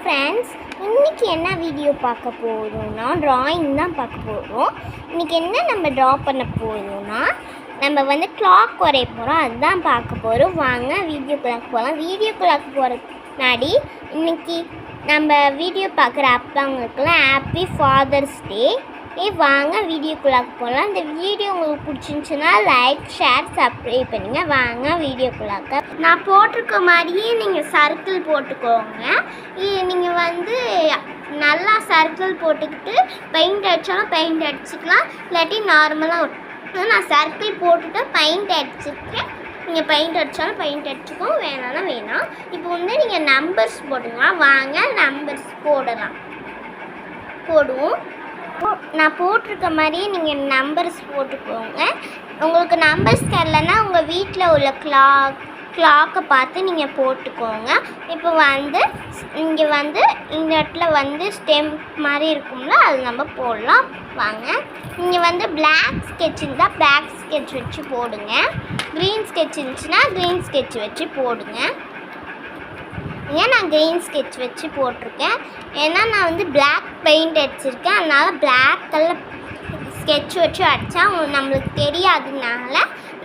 Friends, இன்றைக்கி என்ன video பார்க்க போகிறோம்னா ட்ராயிங் தான் பார்க்க போகிறோம். இன்றைக்கி என்ன நம்ம ட்ரா பண்ண போகிறோம்னா நம்ம கிளாக் வரைய போகிறோம். அதுதான் பார்க்க போகிறோம். வாங்க வீடியோக்குள்ளாக போகலாம். வீடியோக்குள்ளாக போகிறதுக்கு முன்னாடி இன்றைக்கி நம்ம வீடியோ பார்க்குற அப்பாங்களுக்குலாம் ஹாப்பி ஃபாதர்ஸ் டே. வாங்க வீடியோக்குள்ளாக போகலாம். இந்த வீடியோ உங்களுக்கு பிடிச்சிருந்துச்சுன்னா லைக், ஷேர், சப்ஸ்கிரைப் பண்ணுங்க. வாங்க வீடியோக்குள்ளாக. நான் போட்டிருக்க மாதிரியே நீங்கள் சர்க்கிள் போட்டுக்கோங்க. நீங்கள் நல்லா சர்க்கிள் போட்டுக்கிட்டு பெயிண்ட் அடித்தாலும் பெயிண்ட் அடிச்சுக்கலாம், இல்லாட்டி நார்மலாக நான் சர்க்கிள் போட்டுட்டு பெயிண்ட் அடிச்சுருக்கேன். நீங்கள் பெயிண்ட் அடித்தாலும் பெயிண்ட் அடிச்சுக்கோ, வேணாம்னா வேணாம். இப்போ நீங்கள் நம்பர்ஸ் போட்டுக்கலாம். வாங்க நம்பர்ஸ் போடுவோம். நான் போட்டிருக்க மாதிரியே நீங்கள் நம்பர்ஸ் போட்டுக்கோங்க. உங்களுக்கு நம்பர்ஸ் தரலைன்னா உங்கள் வீட்டில் உள்ள கிளாக்கை பார்த்து நீங்கள் போட்டுக்கோங்க. இப்போ இங்கே இந்த இடத்துல ஸ்டெம் மாதிரி இருக்கும்ல, அது நம்ம போடலாம். வாங்க. இங்கே பிளாக் ஸ்கெட்ச் இருந்தால் பிளாக் ஸ்கெட்ச் வச்சு போடுங்க. க்ரீன் ஸ்கெட்ச் இருந்துச்சுன்னா க்ரீன் ஸ்கெட்ச் வச்சு போடுங்க. நான் க்ரீன் ஸ்கெட்ச் வச்சு போட்டிருக்கேன். ஏன்னா நான் பிளாக் பெயிண்ட் அடிச்சிருக்கேன். அதனால் பிளாக் கலர் ஸ்கெட்ச் வச்சு அடித்தா நம்மளுக்கு தெரியாததுனால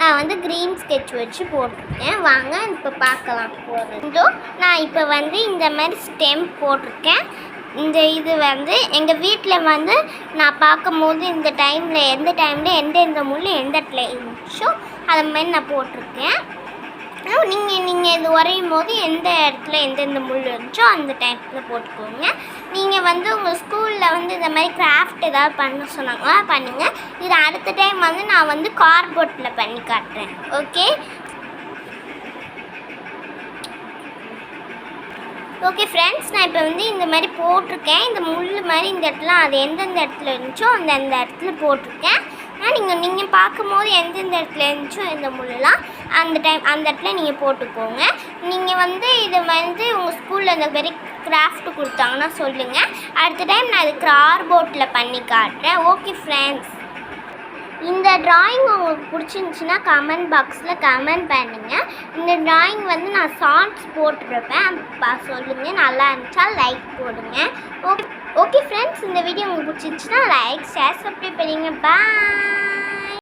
நான் க்ரீன் ஸ்கெட்ச் வச்சு போட்டிருக்கேன். வாங்க இப்போ பார்க்கலாம் போகிறது. நான் இப்போ இந்த மாதிரி ஸ்டெம் போட்டிருக்கேன். இது எங்கள் வீட்டில் நான் பார்க்கும்போது இந்த டைமில் எந்தெந்த முள் எந்த இடத்துல இருந்துச்சோ அது மாதிரி நான் போட்டிருக்கேன். நீங்கள் இது வரையும் போது எந்த இடத்துல எந்தெந்த முள் இருந்துச்சோ அந்த டைப்பில் போட்டுக்கோங்க. நீங்கள் உங்கள் ஸ்கூலில் இந்த மாதிரி கிராஃப்ட் ஏதாவது பண்ண சொன்னாங்களா பண்ணுங்கள். இது அடுத்த டைம் நான் கார்ட்போர்டில் பண்ணி காட்டுறேன். ஓகே ஃப்ரெண்ட்ஸ், நான் இப்போ இந்த மாதிரி போட்டிருக்கேன். இந்த முள் மாதிரி இந்த இடத்துல அது எந்தெந்த இடத்துல இருந்துச்சோ அந்த இடத்துல போட்டிருக்கேன். நீங்கள் பார்க்கும்போது எந்தெந்த இடத்துல இருந்துச்சோ இந்த முள்ளெலாம் அந்த இடத்துல நீங்கள் போட்டுக்கோங்க. நீங்கள் இது உங்கள் ஸ்கூலில் இந்த மாதிரி கிராஃப்ட் கொடுத்தாங்கன்னா சொல்லுங்கள். அடுத்த டைம் நான் இது கார்ட்போர்டில் பண்ணி காட்டுறேன். ஓகே ஃப்ரெண்ட்ஸ், இந்த ட்ராயிங் உங்களுக்கு பிடிச்சிருந்துச்சின்னா கமெண்ட் பாக்ஸில் கமெண்ட் பண்ணுங்கள். இந்த ட்ராயிங் நான் ஷார்ட்ஸ் போட்டிருப்பேன், சொல்லுங்கள். நல்லா இருந்துச்சா லைக் போடுங்க. ஓகே ஃப்ரெண்ட்ஸ், இந்த வீடியோ உங்களுக்கு பிடிச்சிருந்துச்சின்னா லைக், ஷேர், சப்ஸ்கிரைப் பண்ணுங்க. பாய்.